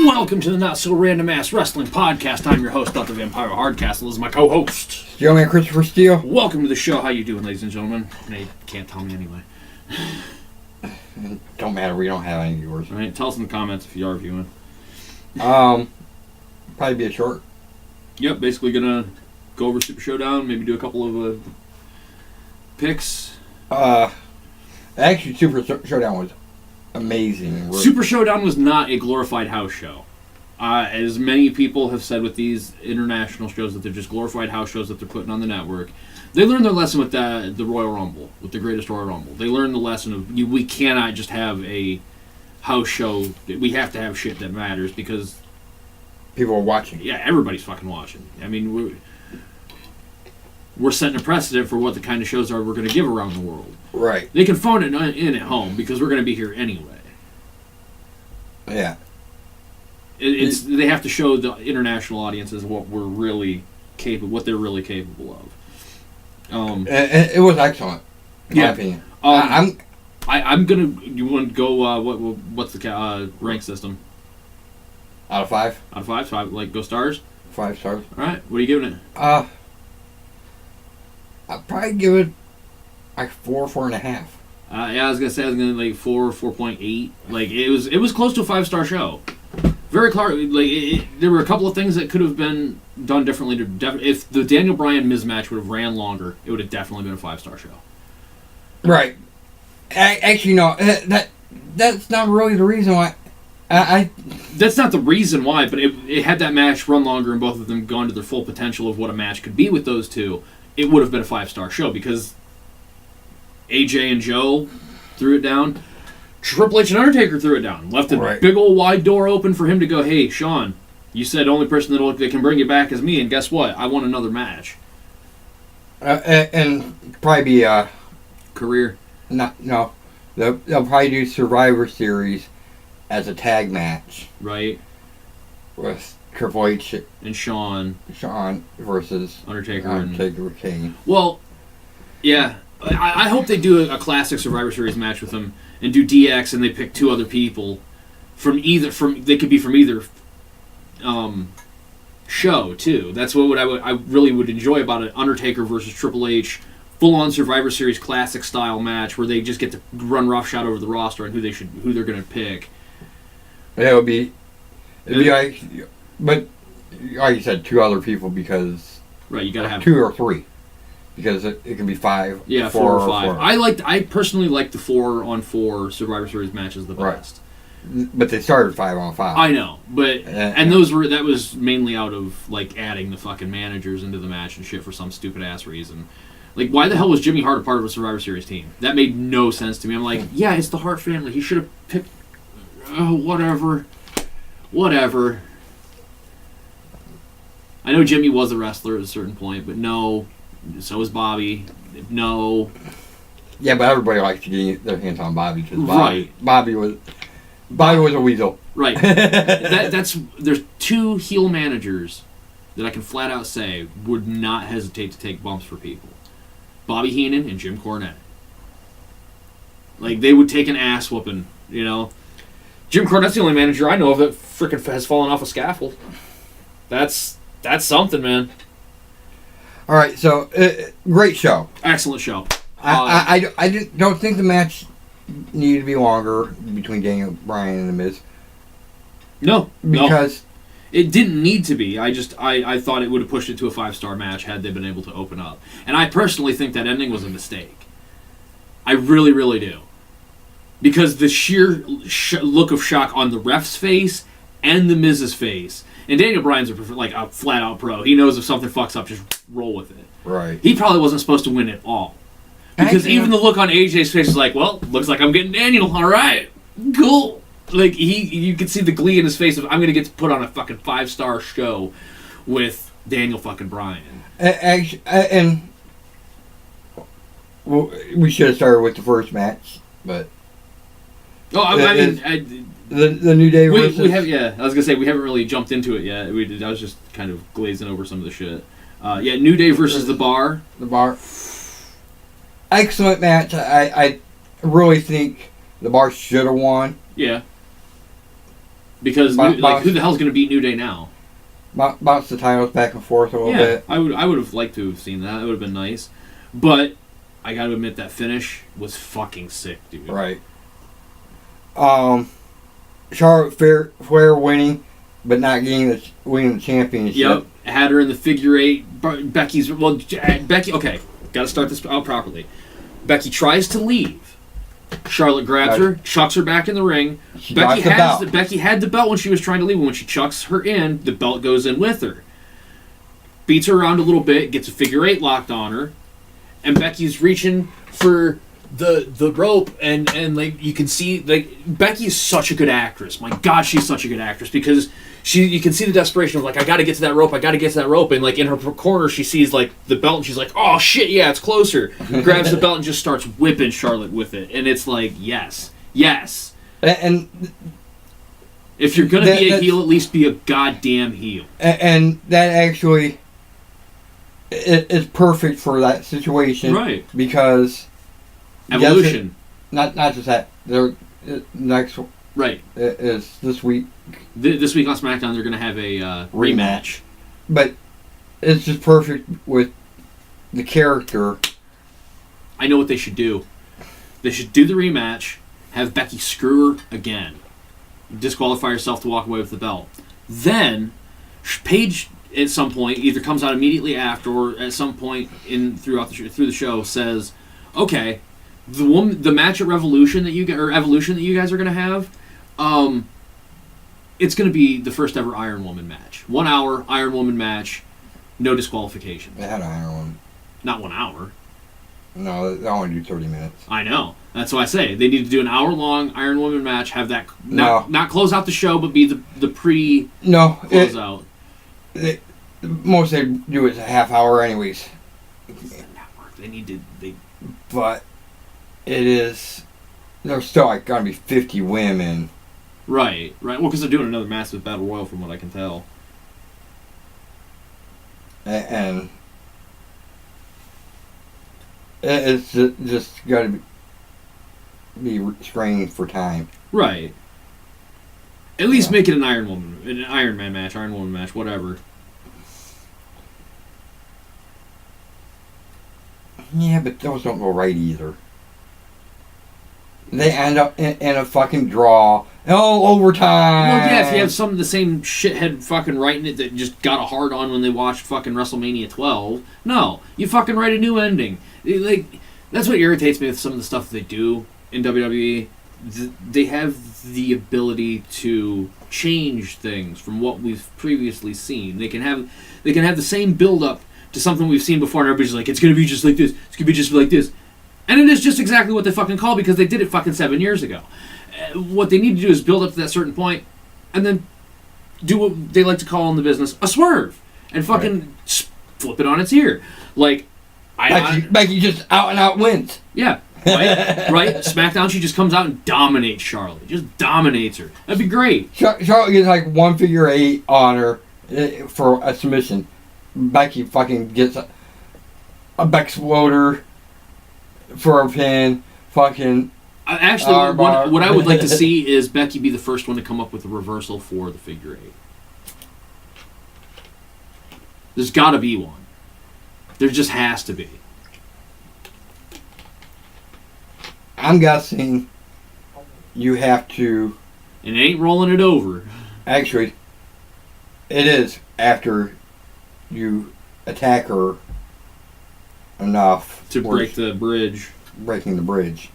Welcome to the Not So Random Ass Wrestling Podcast. I'm your host, Dr. Vampire Hardcastle. This is my co-host, Yo, man, Christopher Steele. Welcome to the show. How you doing, ladies and gentlemen? They can't tell me anyway. Don't matter. We don't have any viewers. All right, tell us in the comments if you are viewing. Probably be a short. Yep, basically gonna go over Super Showdown. Maybe do a couple of picks. Actually, Super Showdown was amazing. Super Showdown was not a glorified house show. As many people have said with these international shows that they're just glorified house shows that they're putting on the network. They learned their lesson with the Royal Rumble, with the Greatest Royal Rumble. They learned the lesson of we cannot just have a house show. We have to have shit that matters because people are watching. Yeah, everybody's fucking watching. I mean, we're setting a precedent for what the kind of shows are we're going to give around the world. Right. They can phone it in at home because we're going to be here anyway. Yeah. They have to show the international audiences what we're really capable, what they're really capable of. It was excellent. In my opinion. I'm gonna. You want to go? What's the rank system? Out of 5. Out of 5. So like go stars. 5 stars. All right. What are you giving it? I'd probably give it like 4.5. Yeah, I was gonna like 4.8. Like it was close to a 5-star show. Very clear. Like there were a couple of things that could have been done differently. If the Daniel Bryan Miz match would have ran longer, it would have definitely been a 5-star show. Right. Actually, no. That's not really the reason why. That's not the reason why, but it had that match run longer and both of them gone to their full potential of what a match could be with those two, it would have been a 5-star show because AJ and Joe threw it down. Triple H and Undertaker threw it down. Left a big old wide door open for him to go, hey, Sean, you said the only person that can bring you back is me, and guess what? I want another match. And probably be career. No. They'll probably do Survivor Series as a tag match. Right. With Triple H and Sean versus Undertaker and Kane. Well, yeah. I hope they do a classic Survivor Series match with them and do DX and they pick 2 other people they could be from either show too. That's what I really would enjoy about it. Undertaker versus Triple H, full on Survivor Series classic style match where they just get to run roughshod over the roster and who they're going to pick. Yeah, it'd be like, but like you said, 2 other people because right, you got to have 2 or 3. Because it can be 5. Yeah, 4 or 5. I personally like the 4-on-4 Survivor Series matches the best. Right. But they started 5-on-5. I know, but that was mainly out of like adding the fucking managers into the match and shit for some stupid ass reason. Like, why the hell was Jimmy Hart a part of a Survivor Series team? That made no sense to me. I'm like, yeah, it's the Hart family. He should have picked. Oh, whatever. I know Jimmy was a wrestler at a certain point, but no. So is Bobby. No. Yeah, but everybody likes to get their hands on Bobby because Bobby was a weasel. Right. There's 2 heel managers that I can flat out say would not hesitate to take bumps for people. Bobby Heenan and Jim Cornette. Like, they would take an ass whooping, you know. Jim Cornette's the only manager I know of that frickin' has fallen off a scaffold. That's something, man. All right, so great show. Excellent show. I don't think the match needed to be longer between Daniel Bryan and The Miz. No, because it didn't need to be. I thought it would have pushed it to a 5-star match had they been able to open up. And I personally think that ending was a mistake. I really, really do. Because the sheer look of shock on the ref's face and The Miz's face. And Daniel Bryan's a flat-out pro. He knows if something fucks up, just roll with it. Right. He probably wasn't supposed to win at all. Because even the look on AJ's face is like, well, looks like I'm getting Daniel. All right. Cool. Like, you can see the glee in his face of, I'm going to get to put on a fucking 5-star show with Daniel fucking Bryan. And well, we should have started with the first match, but... Oh, I mean... The New Day versus... I was going to say, we haven't really jumped into it yet. I was just kind of glazing over some of the shit. New Day versus The Bar. The Bar. Excellent match. I really think The Bar should have won. Yeah. Because who the hell's going to beat New Day now? Bounce the titles back and forth a little bit. I would have liked to have seen that. That would have been nice. But I got to admit that finish was fucking sick, dude. Right. Charlotte Flair winning, but not winning the championship. Yep. Had her in the figure eight. Becky. Okay, got to start this out properly. Becky tries to leave. Charlotte grabs her, chucks her back in the ring. Becky had the belt when she was trying to leave. When she chucks her in, the belt goes in with her. Beats her around a little bit, gets a figure eight locked on her, and Becky's reaching for the rope, and like you can see, like Becky's such a good actress. My God, she's such a good actress because you can see the desperation of like I got to get to that rope, and like in her corner she sees like the belt and she's like, oh shit, yeah, it's closer. Grabs the belt and just starts whipping Charlotte with it, and it's like yes. And if you're gonna be a heel, at least be a goddamn heel. And that actually is perfect for that situation, right? Because evolution, not just that. Their next right is this week. This week on SmackDown, they're gonna have a rematch. But it's just perfect with the character. I know what they should do. They should do the rematch. Have Becky screw her again. Disqualify herself to walk away with the belt. Then Paige at some point either comes out immediately after or at some point through the show says, "Okay, the match at Evolution that you guys are gonna have, it's gonna be the first ever Iron Woman match. 1 hour Iron Woman match, no disqualification. They had an Iron Woman. Not 1 hour. No, they only do 30 minutes. I know. That's why I say they need to do an hour-long Iron Woman match. Have that not close out the show, but be the pre close out. Most they do is a half hour, anyways. They need to. But it is. There's still like gonna be 50 women. Right. Well, because they're doing another massive battle royal, from what I can tell. And it's just got to be strained for time. Right. At least make it an Iron Man match, Iron Woman match, whatever. Yeah, but those don't go right either. They end up in a fucking draw. Oh, overtime. Well, yeah, if you have some of the same shithead fucking writing it that just got a hard on when they watched fucking WrestleMania 12. No, you fucking write a new ending. Like, that's what irritates me with some of the stuff they do in WWE. They have the ability to change things from what we've previously seen. They can have the same build up to something we've seen before, and everybody's like, it's gonna be just like this. It's gonna be just like this. And it is just exactly what they fucking call, because they did it fucking 7 years ago. What they need to do is build up to that certain point, and then do what they like to call in the business a swerve, and fucking flip it on its ear. Like, Becky just out and out wins. Yeah, right. SmackDown, she just comes out and dominates Charlotte. Just dominates her. That'd be great. Charlotte gets like 1 figure 8 on her for a submission. Becky fucking gets a back exploder for a pin. Fucking. Actually, what I would like to see is Becky be the first one to come up with a reversal for the figure 8. There's got to be one. There just has to be. I'm guessing you have to. And it ain't rolling it over. Actually, it is after you attack her enough to break the bridge. Breaking the bridge.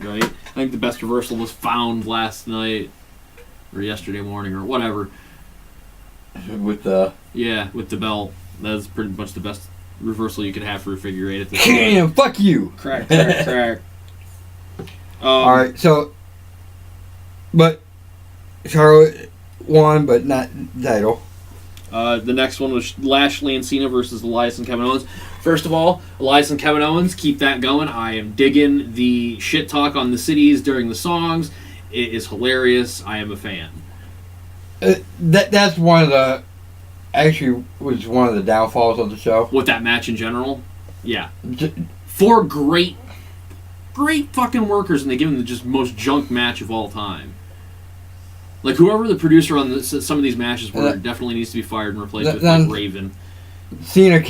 Right? I think the best reversal was found last night or yesterday morning or whatever. With the belt. That's pretty much the best reversal you could have for a figure 8 at this point. Fuck you. Crack. Alright, so but Charlotte won, but not title. The next one was Lashley and Cena versus Elias and Kevin Owens. First of all, Elias and Kevin Owens, keep that going. I am digging the shit talk on the cities during the songs. It is hilarious. I am a fan. That's one of the... Actually, was one of the downfalls of the show. With that match in general? Yeah. 4 great fucking workers, and they give them the just most junk match of all time. Like, whoever the producer on some of these matches were definitely needs to be fired and replaced with, like, Raven. Cena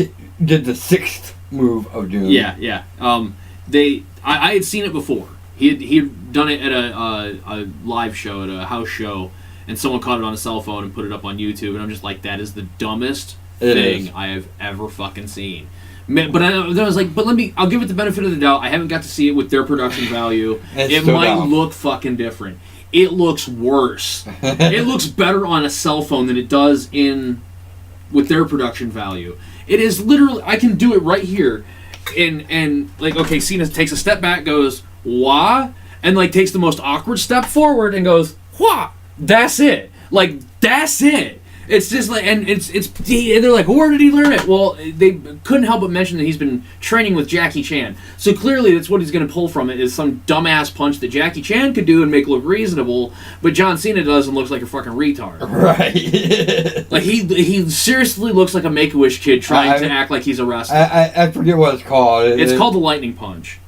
did the 6th move of Doom. Yeah. I had seen it before. He had done it at a live show, at a house show, and someone caught it on a cell phone and put it up on YouTube, and I'm just like, that is the dumbest thing I have ever fucking seen. But I was like, I'll give it the benefit of the doubt. I haven't got to see it with their production value. It might look fucking different. It looks worse. It looks better on a cell phone than it does with their production value. It is literally, I can do it right here, and like, okay, Cena takes a step back, goes, wah, and like takes the most awkward step forward and goes, wah. That's it. Like, that's it. It's just like, and they're like, where did he learn it? Well, they couldn't help but mention that he's been training with Jackie Chan. So clearly that's what he's going to pull from it, is some dumbass punch that Jackie Chan could do and make look reasonable, but John Cena does and looks like a fucking retard. Right. Like, he seriously looks like a Make-A-Wish kid trying to act like he's a wrestler. I forget what it's called. It's called the Lightning Punch.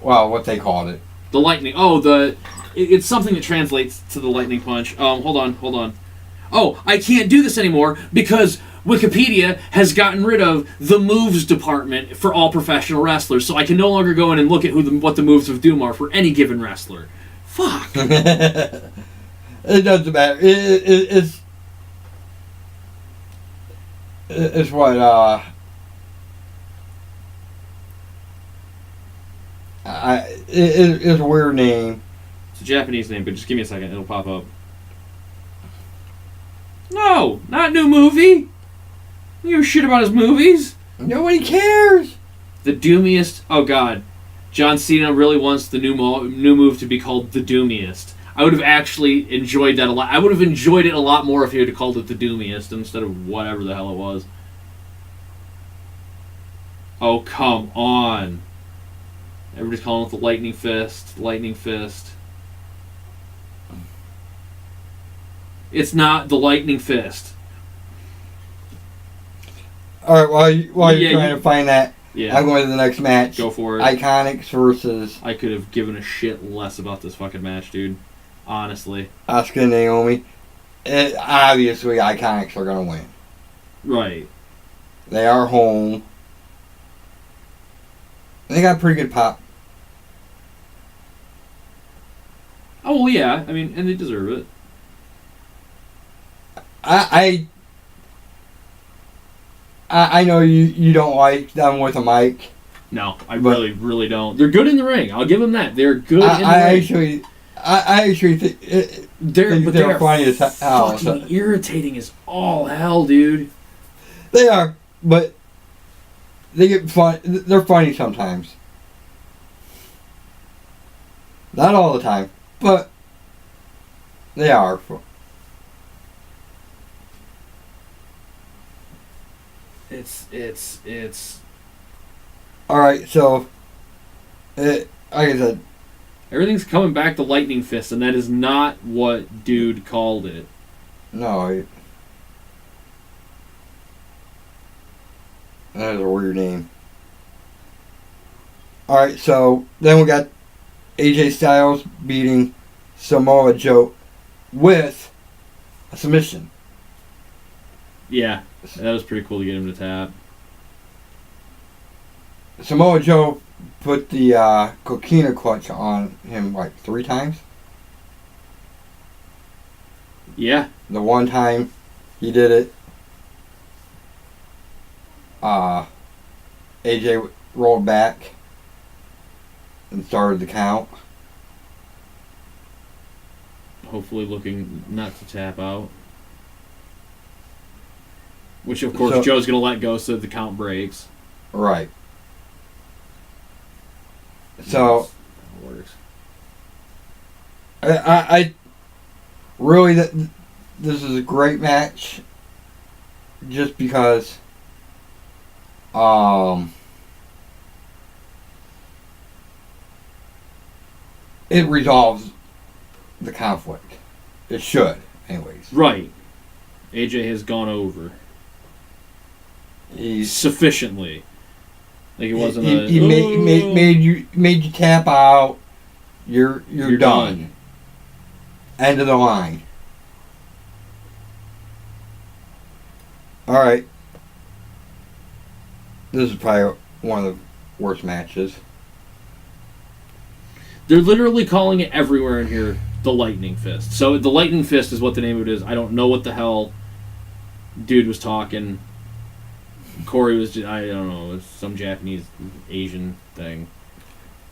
Well, what they called it. The Lightning, it's something that translates to the Lightning Punch. Hold on. Oh, I can't do this anymore because Wikipedia has gotten rid of the moves department for all professional wrestlers, so I can no longer go in and look at what the moves of Doom are for any given wrestler. Fuck. It doesn't matter. It's what it's a weird name. It's a Japanese name, but just give me a second, it'll pop up. No, not new movie. You give a shit about his movies. Nobody cares. The Doomiest. Oh God, John Cena really wants the new move to be called the Doomiest. I would have actually enjoyed that a lot. I would have enjoyed it a lot more if he had called it the Doomiest instead of whatever the hell it was. Oh, come on. Everybody's calling it the Lightning Fist. Lightning Fist. It's not the Lightning Fist. Alright, while you're trying to find that, I'm going to the next match. Go for it. Iconics versus... I could have given a shit less about this fucking match, dude. Honestly. Asuka and Naomi. Obviously, Iconics are going to win. Right. They are home. They got pretty good pop. Oh, well, yeah. I mean, and they deserve it. I know you don't like them with a mic. No, I really don't. They're good in the ring. I'll give them that. They're good in the ring. I actually think they're funny as hell. Fucking irritating as all hell, dude. They are, but they get fun. They're funny sometimes. Not all the time, but they are. It's alright, so like I said, everything's coming back to Lightning Fist, and that is not what dude called it. No, that is a weird name. Alright, so then we got AJ Styles beating Samoa Joe with a submission. Yeah, that was pretty cool to get him to tap. Samoa Joe put the coquina clutch on him like 3 times. Yeah. The one time he did it, AJ rolled back and started the count. Hopefully looking not to tap out. Which, of course, Joe's going to let go so the count breaks. Right. So, that works. I really, this is a great match just because it resolves the conflict. It should, anyways. Right. AJ has gone over. He's sufficiently. Like, it wasn't he made you tap out. You're done. End of the line. All right. This is probably one of the worst matches. They're literally calling it everywhere in here the Lightning Fist. So the Lightning Fist is what the name of it is. I don't know what the hell dude was talking. Corey was just, I don't know, it's some Japanese Asian thing.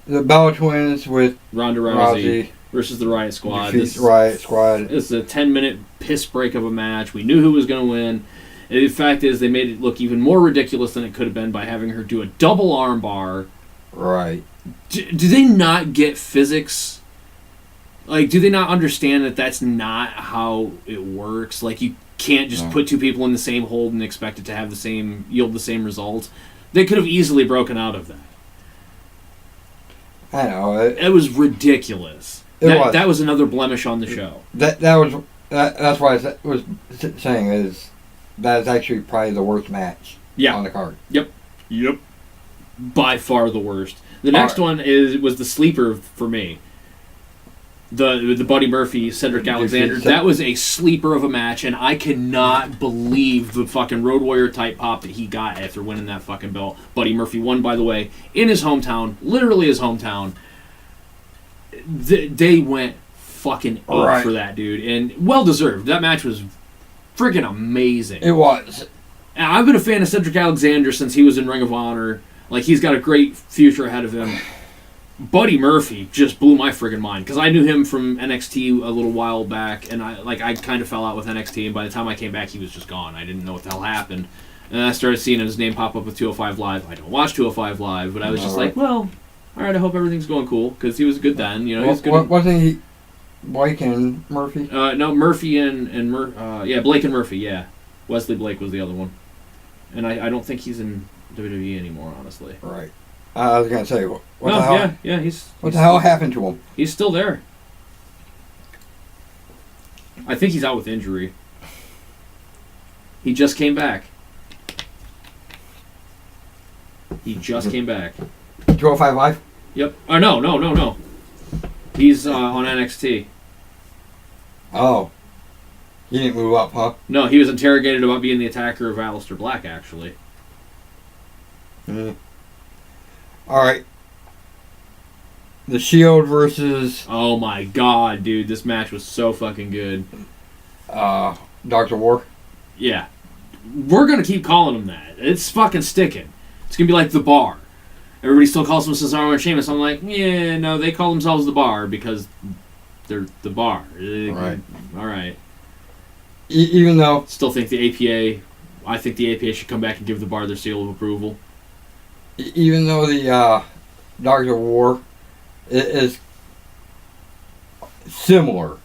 The Bella Twins with Ronda Rousey versus the Riot Squad. This is a 10-minute piss break of a match. We knew who was going to win. And the fact is, they made it look even more ridiculous than it could have been by having her do a double arm bar. Right. Do they not get physics? Like, do they not understand that that's not how it works? Like, you can't just put two people in the same hold and expect it to have yield the same result. They could have easily broken out of that. I know. It was ridiculous. That was another blemish on the show. That's why I was saying is that's actually probably the worst match on the card. Yep. By far the worst. The next one was the sleeper for me. The Buddy Murphy, Cedric Alexander. That was a sleeper of a match, and I cannot believe the fucking Road Warrior type pop that he got after winning that fucking belt. Buddy Murphy won, by the way, in his hometown, literally his hometown. They went fucking up for that dude, and well deserved. That match was freaking amazing. It was. And I've been a fan of Cedric Alexander since he was in Ring of Honor. Like, he's got a great future ahead of him. Buddy Murphy just blew my friggin' mind because I knew him from NXT a little while back, and I kind of fell out with NXT, and by the time I came back, he was just gone. I didn't know what the hell happened, and I started seeing his name pop up with 205 Live. I don't watch 205 Live, but I was just like, well, all right, I hope everything's going cool because he was good then. You know, he was good. Wasn't he Blake and Murphy? No, Murphy and Blake and Murphy. Yeah, Wesley Blake was the other one, and I don't think he's in WWE anymore, honestly. Right. I was gonna say, what the hell? Yeah, what the hell happened to him? He's still there. I think he's out with injury. He just came back. He just came back. 205 Live? Yep. Oh, no. He's on NXT. Oh. He didn't move up, huh? No, he was interrogated about being the attacker of Aleister Black, actually. All right. The Shield versus... Oh, my God, dude. This match was so fucking good. Dr. War? Yeah. We're going to keep calling him that. It's fucking sticking. It's going to be like The Bar. Everybody still calls them Cesaro and Sheamus. I'm like, yeah, no, they call themselves The Bar because they're The Bar. Right. All right. Even though... Still think the APA... I think the APA should come back and give The Bar their seal of approval. Even though the Dr. War is similar.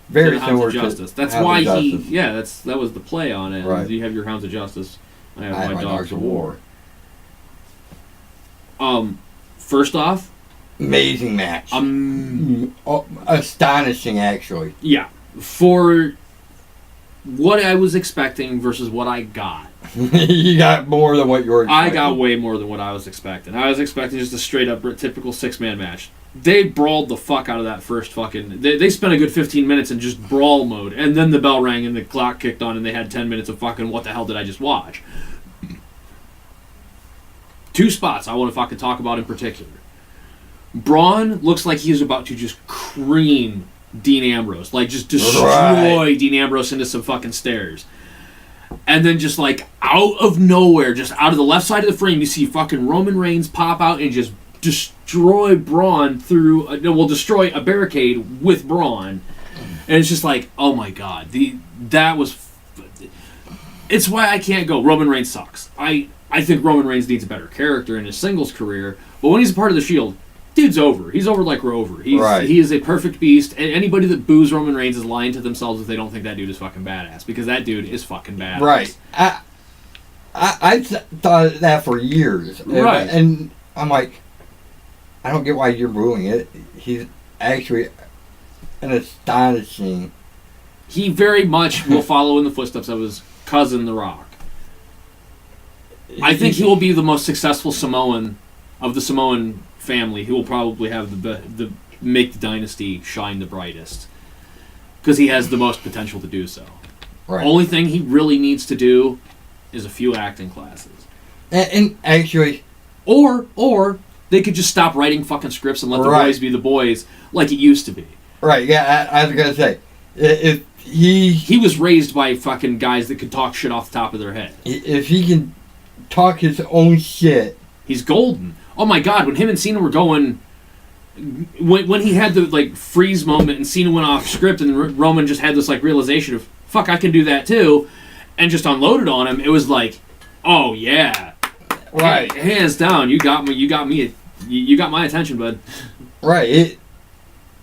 Very similar to Justice. That's why that was the play on it. Right. You have your Hounds of Justice. I have my Dogs of War. First off, amazing match. Astonishing, actually. Yeah. For what I was expecting versus what I got. You got more than what you were expecting. I got way more than what I was expecting. I was expecting just a straight up typical 6-man match. They brawled the fuck out of that first fucking... They spent a good 15 minutes in just brawl mode, and then the bell rang and the clock kicked on and they had 10 minutes of fucking what the hell did I just watch? 2 spots I want to fucking talk about in particular. Braun looks like he's about to just cream Dean Ambrose. Like, just destroy Dean Ambrose into some fucking stairs. And then just like out of nowhere, just out of the left side of the frame, you see fucking Roman Reigns pop out and just destroy Braun destroy a barricade with Braun. And it's just like, oh my God. It's why I can't go. Roman Reigns sucks. I think Roman Reigns needs a better character in his singles career. But when he's a part of the Shield, dude's over. He's over like Rover. He is a perfect beast. And anybody that boos Roman Reigns is lying to themselves if they don't think that dude is fucking badass. Because that dude is fucking badass. Right. I thought that for years. Right. And I'm like, I don't get why you're booing it. He's actually an astonishing... He very much will follow in the footsteps of his cousin, The Rock. I think he will be the most successful Samoan of the Samoan family. He will probably have the make the dynasty shine the brightest because he has the most potential to do so. Right. Only thing he really needs to do is a few acting classes. And actually... Or they could just stop writing fucking scripts and let the boys be the boys like it used to be. Right, yeah, I was going to say, if he was raised by fucking guys that could talk shit off the top of their head. If he can talk his own shit... He's golden. Oh my god, when him and Cena were going... When he had the, like, freeze moment and Cena went off script and Roman just had this, like, realization of, fuck, I can do that too, and just unloaded on him, it was like, oh yeah. Right. Hands down, you got my attention, bud. Right.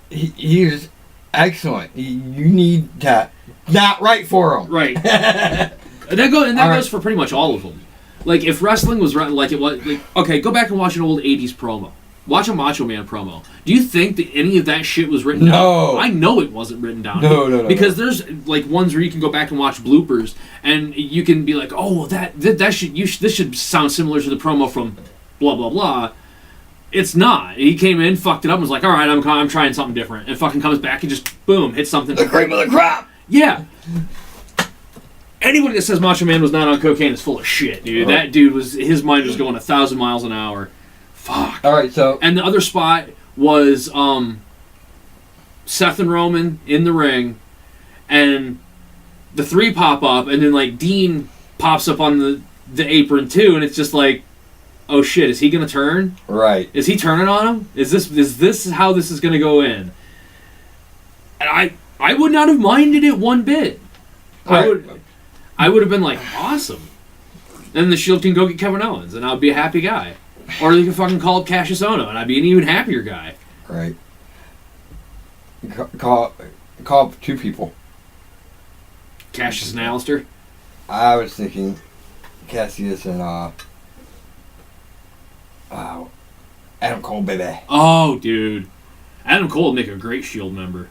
He was excellent. You need to not write for him. Right. That goes for pretty much all of them. Like, if wrestling was like it was, like, okay, go back and watch an old 80s promo. Watch a Macho Man promo. Do you think that any of that shit was written down? I know it wasn't written down. No. Because there's, like, ones where you can go back and watch bloopers, and you can be like, oh, well, this should sound similar to the promo from blah, blah, blah. It's not. He came in, fucked it up, and was like, all right, I'm trying something different. And fucking comes back and just, boom, hits something. The cream of the crop! Yeah. Anybody that says Macho Man was not on cocaine is full of shit, dude. Right. That dude his mind was going 1,000 miles an hour. Fuck. All right, so... And the other spot was Seth and Roman in the ring, and the three pop up, and then, like, Dean pops up on the apron, too, and it's just like, oh, shit, is he going to turn? Right. Is he turning on him? Is this how this is going to go in? And I would not have minded it one bit. Right. I would have been like, awesome. Then the Shield can go get Kevin Owens, and I'd be a happy guy. Or they can fucking call up Cassius Ohno, and I'd be an even happier guy. Right. Call up two people. Cassius and Alistair? I was thinking Cassius and Adam Cole, baby. Oh, dude. Adam Cole would make a great Shield member.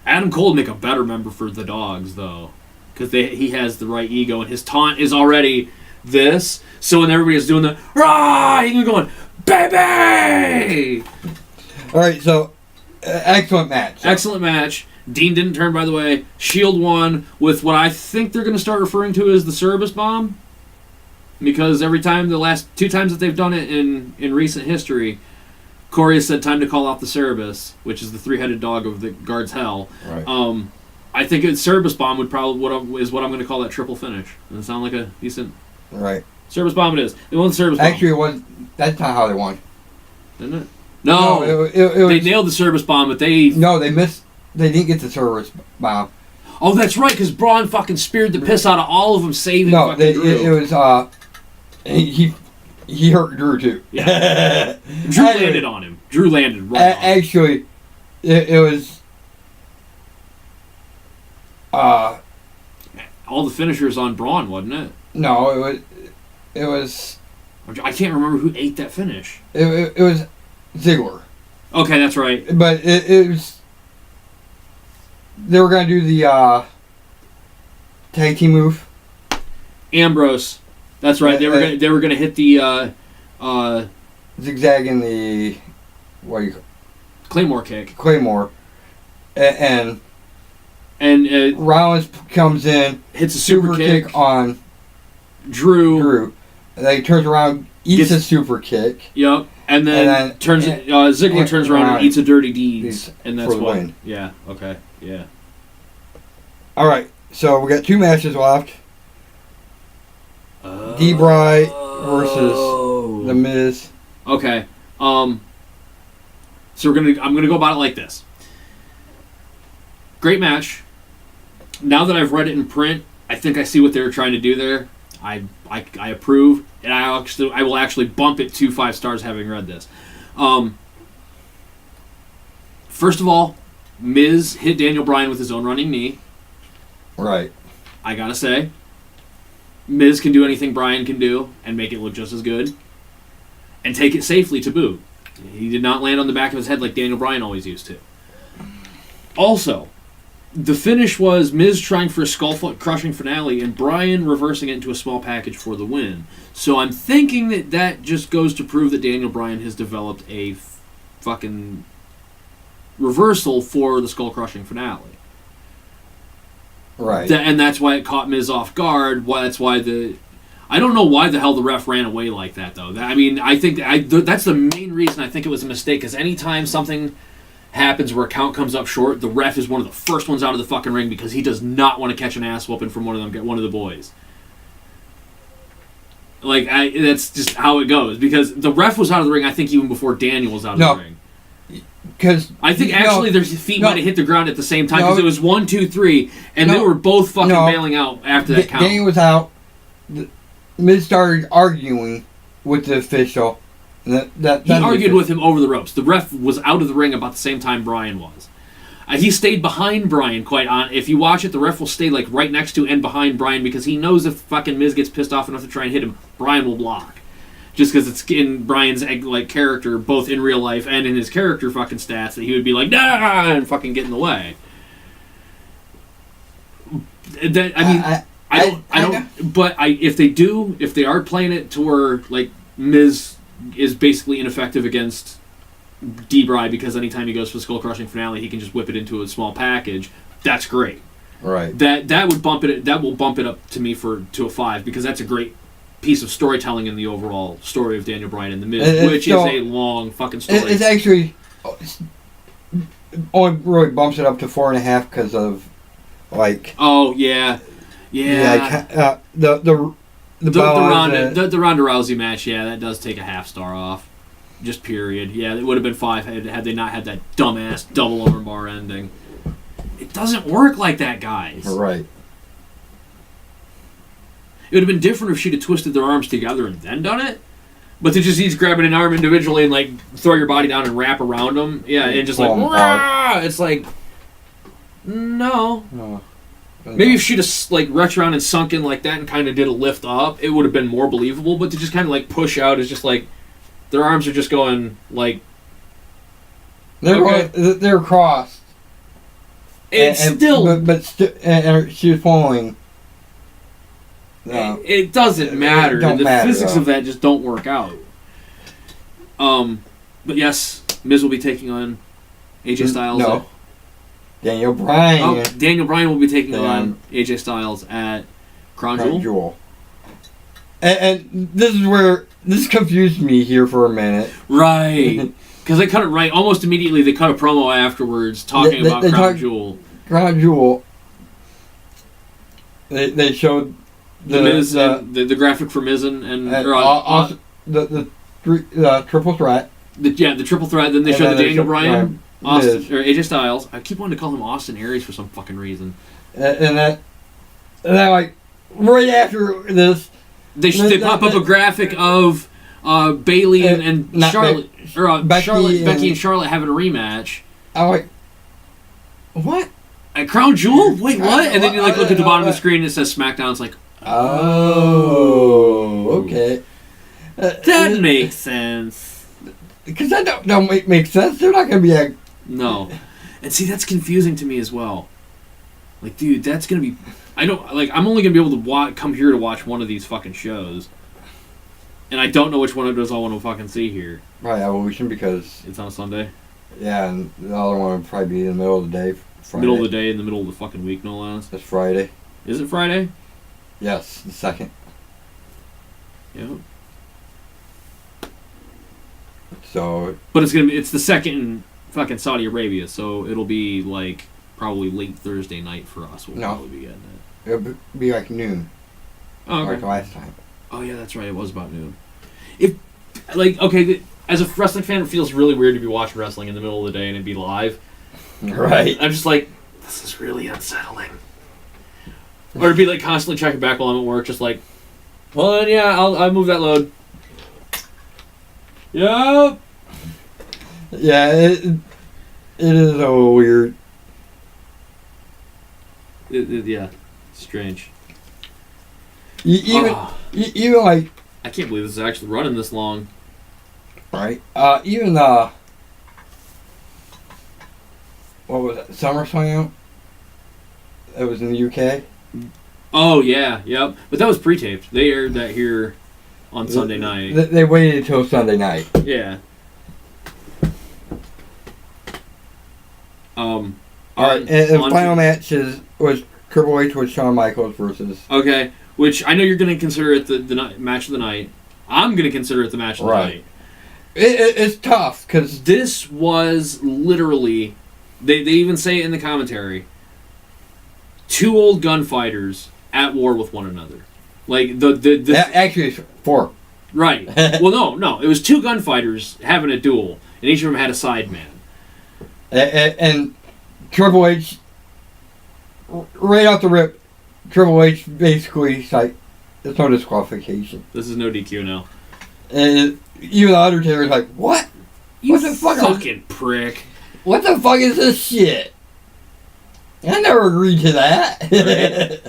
Adam Cole would make a better member for the Dogs, though. Because he has the right ego, and his taunt is already this. So when everybody's doing the rah, he can go going, baby! All right, so excellent match. Excellent match. Dean didn't turn, by the way. Shield won with what I think they're going to start referring to as the Service Bomb. Because every time, the last 2 times that they've done it in recent history, Corey has said time to call out the Cerebus, which is the 3-headed dog of the guard's hell. Right. I think a Cerebus Bomb is what I'm going to call that triple finish. Does it sound like a decent... Right. Cerebus Bomb it is. They won the Cerebus Bomb. Actually, it was. That's not how they won. Didn't it? No. It was, they nailed the Cerebus Bomb, but they... No, they missed. They didn't get the Cerebus Bomb. Oh, that's right, because Braun fucking speared the piss out of all of them, saving fucking Drew. It was... He hurt Drew, too. Yeah. Drew landed on him. Drew landed right on him. Actually, it was... all the finishers on Braun, wasn't it? No, it was... I can't remember who ate that finish. It was Ziggler. Okay, that's right. But it was... They were going to do the tag team move. Ambrose. That's right. They were going to hit the... zigzag in the... What do you call it? Claymore kick. Claymore. And Rollins comes in, hits a super kick on Drew. And then he turns around, eats a super kick. Yep. And then Ziggler turns around and eats a dirty deeds. And that's what. Win. Yeah. Okay. Yeah. All right. So we got 2 matches left. D-Bry versus The Miz. Okay. So I'm gonna go about it like this. Great match. Now that I've read it in print, I think I see what they were trying to do there. I approve, and I will actually bump it to 5 stars having read this. First of all, Miz hit Daniel Bryan with his own running knee. Right. I gotta say, Miz can do anything Bryan can do and make it look just as good, and take it safely to boot. He did not land on the back of his head like Daniel Bryan always used to. Also, the finish was Miz trying for a skull-crushing finale and Bryan reversing it into a small package for the win. So I'm thinking that just goes to prove that Daniel Bryan has developed a fucking reversal for the skull-crushing finale. Right. And that's why it caught Miz off guard. That's why I don't know why the hell the ref ran away like that, though. I mean, I think that's the main reason I think it was a mistake, because anytime something happens where a count comes up short, the ref is one of the first ones out of the fucking ring because he does not want to catch an ass whooping from one of the boys. Like, that's just how it goes. Because the ref was out of the ring, I think, even before Daniel was out of the ring. Because I think actually their feet might have hit the ground at the same time, because it was 1, 2, 3, and they were both fucking bailing out after that count. Daniel was out. Miz started arguing with the official. He argued with him over the ropes. The ref was out of the ring about the same time Brian was. He stayed behind Brian if you watch it, the ref will stay like right next to and behind Brian, because he knows if fucking Miz gets pissed off enough to try and hit him, Brian will block. Just because it's in Brian's character, both in real life and in his character fucking stats, that he would be like, nah, and fucking get in the way. If they are playing it to where like Miz is basically ineffective against D-Bry, because anytime he goes for the skull crushing finale, he can just whip it into a small package. That's great. Right. That will bump it up to me to a 5, because that's a great piece of storytelling in the overall story of Daniel Bryan and the Miz, which is a long fucking story. It's actually only really bumps it up to 4.5 because of like. Oh yeah. The Ronda Rousey match, that does take a half star off. Just period. Yeah, it would have been 5 had they not had that dumbass double armbar ending. It doesn't work like that, guys. Right. It would have been different if she'd have twisted their arms together and then done it. But to just grabbing an arm individually and like throw your body down and wrap around them, and just like, Rah! It's like, no. Maybe if she'd have like retched around and sunk in like that and kind of did a lift up, it would have been more believable. But to just kind of like push out is just like, their arms are just going like, they're crossed. And she was falling. No. It doesn't matter. The physics of that just don't work out. But yes, Miz will be taking on AJ Styles. No. Daniel Bryan. Daniel Bryan will be taking on AJ Styles at Crown Jewel. And this is where this confused me here for a minute. Right. Because they cut it right. Almost immediately they cut a promo afterwards talking about Crown Jewel. Crown Jewel. They showed the Miz, the graphic for Miz and the triple threat. The triple threat. Then they showed the Daniel Bryan, Austin, or AJ Styles. I keep wanting to call him Austin Aries for some fucking reason. And then like right after this, they pop up a graphic of Bayley and Charlotte, Becky and Charlotte having a rematch. I'm like, what? At Crown Jewel? Wait, what? And then you like look at the bottom of the screen and it says SmackDown. It's like, oh, okay. That makes sense. Because that don't make sense. They're not going to be No. And see, that's confusing to me as well. Like, dude, that's going to be... I'm only going to be able to come here to watch one of these fucking shows. And I don't know which one of those I want to fucking see here. Probably Evolution, because... It's on a Sunday? Yeah, and the other one would probably be in the middle of the day. Friday. Middle of the day, in the middle of the fucking week, no less. That's Friday. Is it Friday? Yes, the 2nd. Yeah. So... But it's the 2nd in fucking Saudi Arabia, so it'll be like probably late Thursday night for us. We'll probably be getting it. It'll be like noon. Oh, okay. Like last time. Oh yeah, that's right. It was about noon. As a wrestling fan, it feels really weird to be watching wrestling in the middle of the day and it'd be live. Right. I'm just like, this is really unsettling. Or to be like constantly checking back while I'm at work, just like, well then yeah, I'll move that load. Yep. Yeah, it is a little weird. Yeah, strange. Even like, I can't believe this is actually running this long. Right. Even what was it? SummerSlam? It was in the UK. Oh yeah, yep. But that was pre-taped. They aired that here on Sunday night. They waited until Sunday night. Yeah. Alright, and the final match was Triple H with Shawn Michaels versus... Okay, which I know you're going to consider it the match of the night. I'm going to consider it the match of the night. It's tough, because... This was literally... They even say it in the commentary. Two old gunfighters at war with one another. Like, Actually, it's 4. Right. Well, no. It was two gunfighters having a duel, and each of them had a sideman. And Triple H, right off the rip, Triple H basically like, it's no disqualification. This is no DQ now. And even the Undertaker's like, what? You what the fuck fucking prick. What the fuck is this shit? I never agreed to that.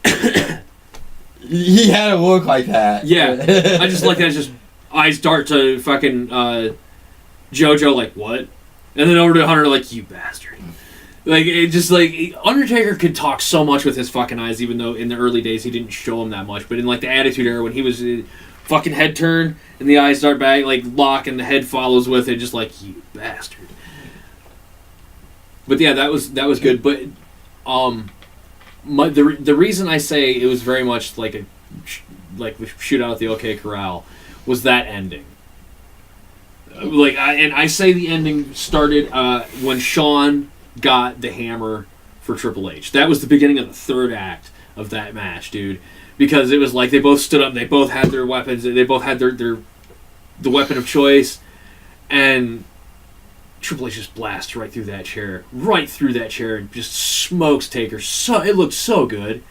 Right. He had a look like that. Yeah. I just like that. Just eyes dart to fucking JoJo, like, what? And then over to Hunter, like, you bastard. Like, it just, like, Undertaker could talk so much with his fucking eyes, even though in the early days he didn't show him that much. But in, like, the Attitude Era, when he was fucking head turn, and the eyes start back, like, lock, and the head follows with it, just like, you bastard. But yeah, that was good. But the reason I say it was very much like the shootout at the OK Corral was that ending. I say the ending started when Shawn got the hammer for Triple H. That was the beginning of the third act of that match, dude. Because it was like they both stood up, they both had their weapons, they both had the weapon of choice, and Triple H just blasts right through that chair, and just smokes Taker. It looked so good.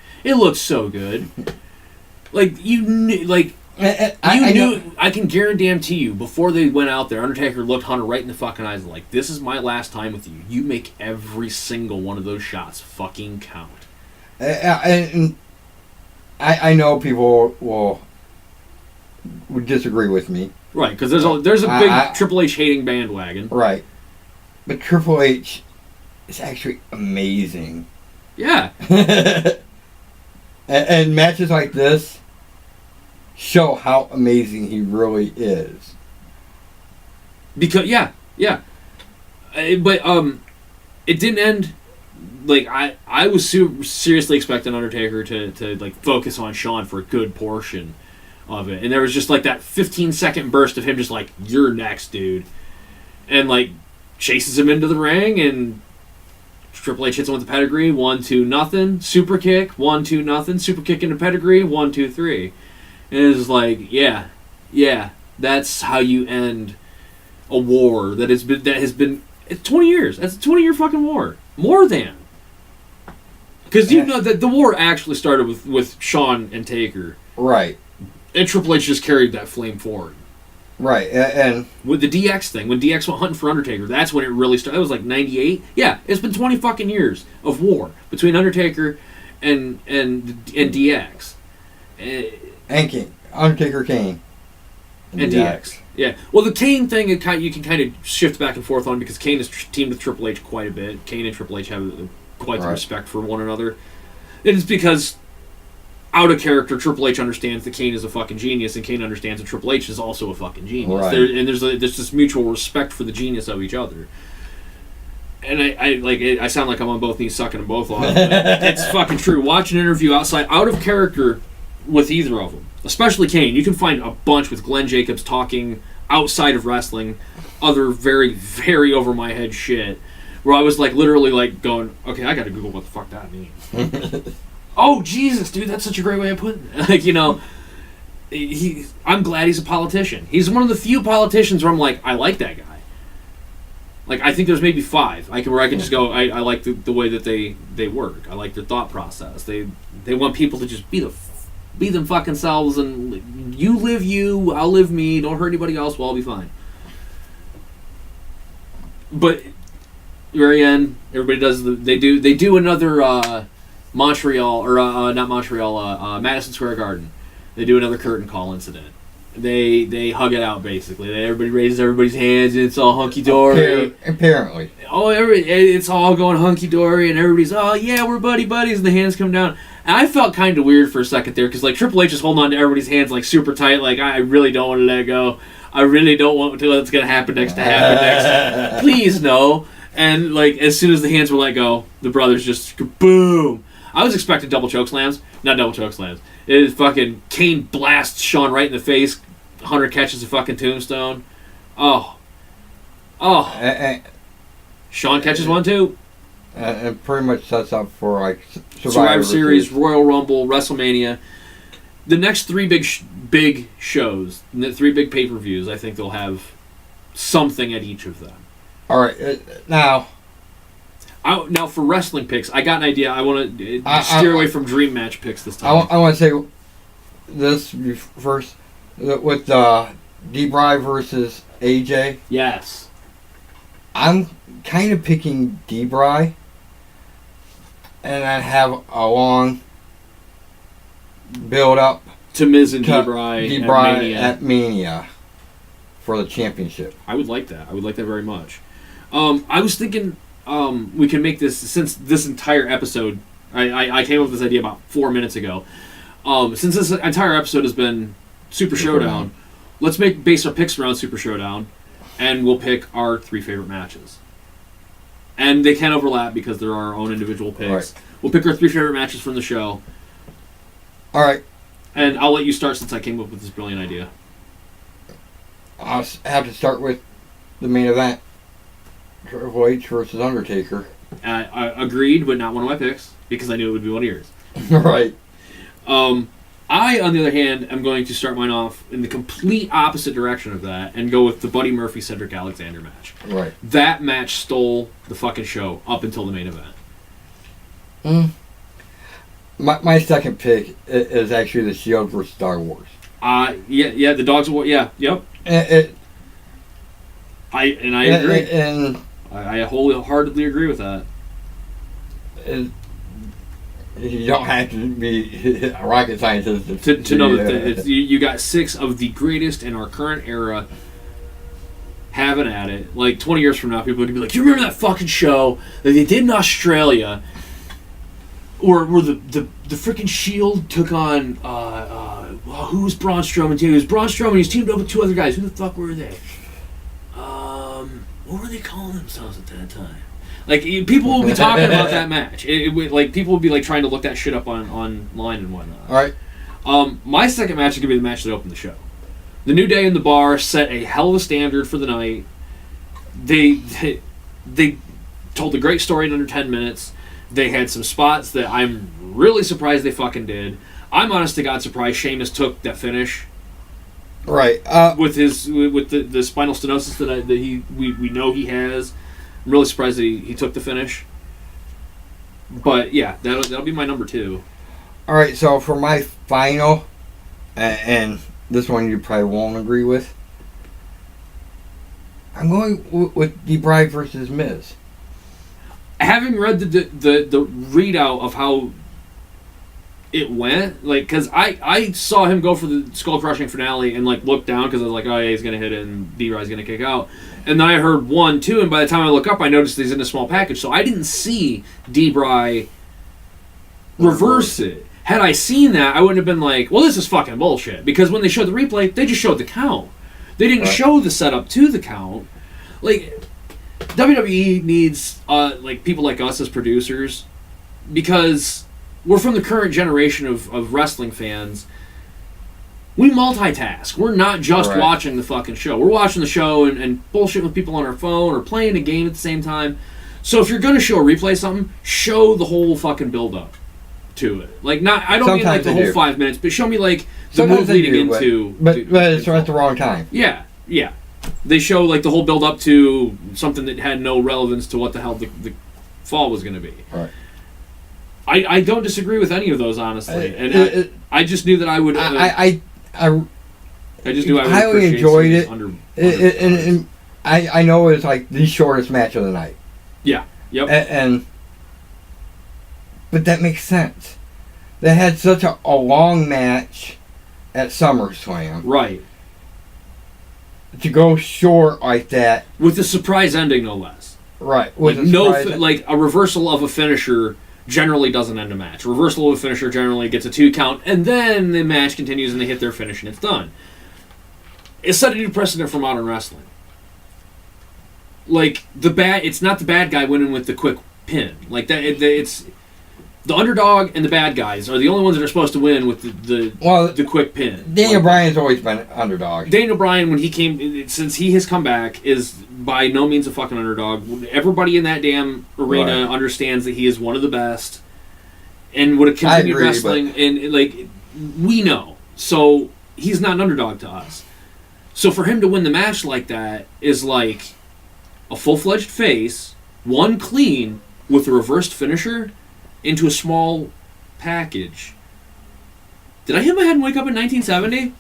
Like you knew, I can guarantee you, before they went out there, Undertaker looked Hunter right in the fucking eyes, like, this is my last time with you. You make every single one of those shots fucking count. And I know people would disagree with me. Right, because there's a big Triple H hating bandwagon. Right. But Triple H is actually amazing. Yeah. and matches like this show how amazing he really is. Because, yeah. But, it didn't end... Like, I was seriously expecting Undertaker to like, focus on Shawn for a good portion of it. And there was just, like, that 15-second burst of him just like, you're next, dude. And, like, chases him into the ring, and Triple H hits him with the pedigree, 1-2-0. Super kick, 1-2-0. Super kick into pedigree, 1-2-3. And it's like, yeah, that's how you end a war that has been it's 20 years. That's a 20-year fucking war. More than. Because you know that the war actually started with Shawn and Taker. Right. And Triple H just carried that flame forward. Right, and... With the DX thing, when DX went hunting for Undertaker, that's when it really started. That was like 98. Yeah, it's been 20 fucking years of war between Undertaker and DX. And Kane. Undertaker, Kane. And DX. Yeah. Well, the Kane thing, you can kind of shift back and forth on, because Kane has teamed with Triple H quite a bit. Kane and Triple H have quite the respect for one another. It is because, out of character, Triple H understands that Kane is a fucking genius, and Kane understands that Triple H is also a fucking genius. Right. There's this mutual respect for the genius of each other. And I sound like I'm on both knees sucking them both off. It's fucking true. Watch an interview out of character with either of them, especially Kane. You can find a bunch with Glenn Jacobs talking outside of wrestling, other very, very over my head shit, where I was like literally like going, okay, I gotta Google what the fuck that means. Oh Jesus, dude, that's such a great way of putting it. Like, you know, I'm glad he's a politician. He's one of the few politicians where I'm like, I like that guy. Like, I think there's maybe 5 where I can just go, I like the way that they work. I like their thought process. They want people to just be them fucking selves, and you live you, I'll live me, don't hurt anybody else, well, I'll be fine. But very end, everybody does they do another Montreal, or not Montreal, Madison Square Garden. They do another curtain call incident. They hug it out, basically. Everybody raises everybody's hands, and it's all hunky-dory. Apparently. Oh, it's all going hunky-dory, and everybody's, oh, yeah, we're buddies, and the hands come down. And I felt kind of weird for a second there, because, like, Triple H is holding on to everybody's hands, like, super tight, like, I really don't want to let go. I really don't want to what's going to happen next to happen next. Please, no. And, like, as soon as the hands were let go, the brothers just, boom. I was expecting double choke slams. Not double choke slams. It is fucking Kane blasts Shawn right in the face. Hunter catches a fucking tombstone. Oh. Shawn catches one too. And pretty much sets up for like Survivor Series, Royal Rumble, WrestleMania. The next three big shows, the three big pay-per-views, I think they'll have something at each of them. All right, now for wrestling picks, I got an idea. I want to steer away from dream match picks this time. I want to say this first with D-Bry versus AJ. Yes. I'm kind of picking D-Bry, and I have a long build up to Miz and D-Bry at Mania for the championship. I would like that. I would like that very much. I was thinking we can make this, since this entire episode, I came up with this idea about 4 minutes ago. Since this entire episode has been Super Showdown, let's base our picks around Super Showdown, and we'll pick our 3 favorite matches. And they can overlap because they're our own individual picks. Right. We'll pick our 3 favorite matches from the show. All right. And I'll let you start since I came up with this brilliant idea. I'll have to start with the main event. Triple H versus Undertaker. I agreed, but not one of my picks, because I knew it would be one of yours. Right. I, on the other hand, am going to start mine off in the complete opposite direction of that and go with the Buddy Murphy-Cedric Alexander match. Right. That match stole the fucking show up until the main event. My second pick is actually the Shield versus Star Wars. Yeah, the Dogs of War. Yeah, yep. I agree. And I wholeheartedly agree with that. You don't have to be a rocket scientist to know that you got 6 of the greatest in our current era having at it. Like 20 years from now, people are gonna be like, "You remember that fucking show that they did in Australia, or where the freaking Shield took on who was Braun Strowman too? It was Braun Strowman. He's teamed up with 2 other guys. Who the fuck were they? What were they calling themselves at that time?" Like, people will be talking about that match. Like, people will be like trying to look that shit up online and whatnot. All right. My second match is gonna be the match that opened the show. The New Day in the Bar set a hell of a standard for the night. They told a great story in under 10 minutes. They had some spots that I'm really surprised they fucking did. I'm honest to God surprised Sheamus took that finish. Right. With the spinal stenosis that we know he has. I'm really surprised that he took the finish. But yeah, that'll be my number 2. All right, so for my final, and this one you probably won't agree with, I'm going with D-Bry versus Miz. Having read the readout of how it went, like, because I saw him go for the skull crushing finale and like look down because I was like, oh yeah, he's gonna hit it and D-Bry's gonna kick out, and then I heard 1, 2, and by the time I look up, I noticed he's in a small package, so I didn't see D-Bry reverse it. Had I seen that, I wouldn't have been like, well, this is fucking bullshit, because when they showed the replay, they just showed the count. They didn't show the setup to the count. Like, WWE needs like people like us as producers, because we're from the current generation of wrestling fans. We multitask. We're not just watching the fucking show. We're watching the show and bullshitting with people on our phone or playing a game at the same time. So if you're going to show a replay of something, show the whole fucking build-up to it. Like, I don't mean like the whole 5 minutes, but show me like the move leading into... But it's at the wrong time. Yeah. They show like the whole build-up to something that had no relevance to what the hell the fall was going to be. Right. I don't disagree with any of those, honestly. And I just knew that I would... I just knew I would highly enjoyed it. And I know it's like the shortest match of the night. Yeah. Yep. But that makes sense. They had such a long match at SummerSlam. Right. To go short like that. With a surprise ending, no less. Right. With like a reversal of a finisher generally doesn't end a match. A reversal of a finisher generally gets a 2 count, and then the match continues and they hit their finish and it's done. It set a new precedent for modern wrestling. Like, it's not the bad guy winning with the quick pin. Like, that. It's The underdog and the bad guys are the only ones that are supposed to win with the quick pin. Daniel Bryan's always been an underdog. Daniel Bryan, when he came, since he has come back, is by no means a fucking underdog. Everybody in that damn arena understands that he is one of the best, and would have continued wrestling. And like, we know, so he's not an underdog to us. So for him to win the match like that is like a full-fledged face, one clean with a reversed finisher, into a small package. Did I hit my head and wake up in 1970?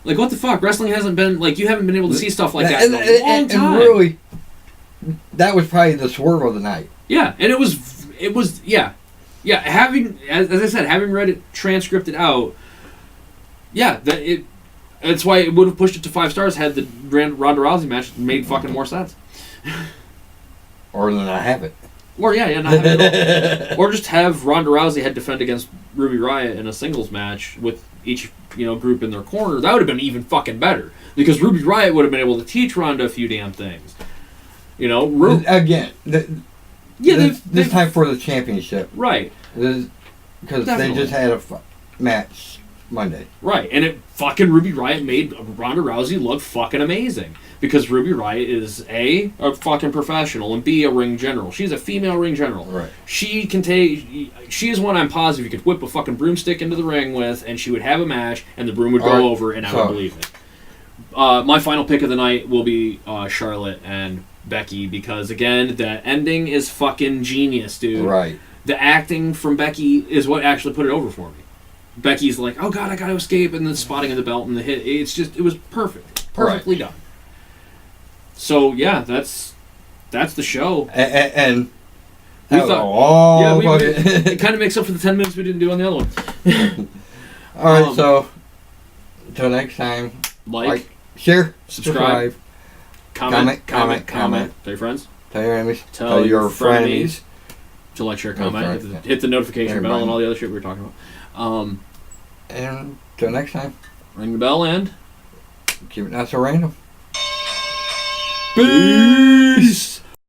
Like, what the fuck? Wrestling hasn't been, like, you haven't been able to see stuff like that in a long time. And really, that was probably the swerve of the night. Yeah, and it was, yeah. Yeah, having, as I said, having read it, transcripted out, yeah, that's why it would have pushed it to 5 stars had the Ronda Rousey match made fucking more sense. Or than I have it. Or not have it at all. Or just have Ronda Rousey had defend against Ruby Riott in a singles match with each group in their corner. That would have been even fucking better because Ruby Riott would have been able to teach Ronda a few damn things. Again, this time for the championship, right? Because they just had a match Monday, right? And it fucking Ruby Riott made Ronda Rousey look fucking amazing. Because Ruby Riott is A fucking professional, and B, a ring general. She's a female ring general. Right. She is one I'm positive you could whip a fucking broomstick into the ring with, and she would have a match, and the broom would go over, and I would believe it. My final pick of the night will be Charlotte and Becky, because again, the ending is fucking genius, dude. Right. The acting from Becky is what actually put it over for me. Becky's like, oh god, I gotta escape, and then spotting of the belt and the hit. It was perfect. Perfectly done. So yeah, that's the show. And we thought, it kind of makes up for the 10 minutes we didn't do on the other one. All right, so until next time, like, share, subscribe, comment. Tell your friends. Tell your enemies. Tell your frenemies. To like, share, comment. Hit the notification bell and all the other shit we were talking about. And until next time, ring the bell and keep it not so random. Peace!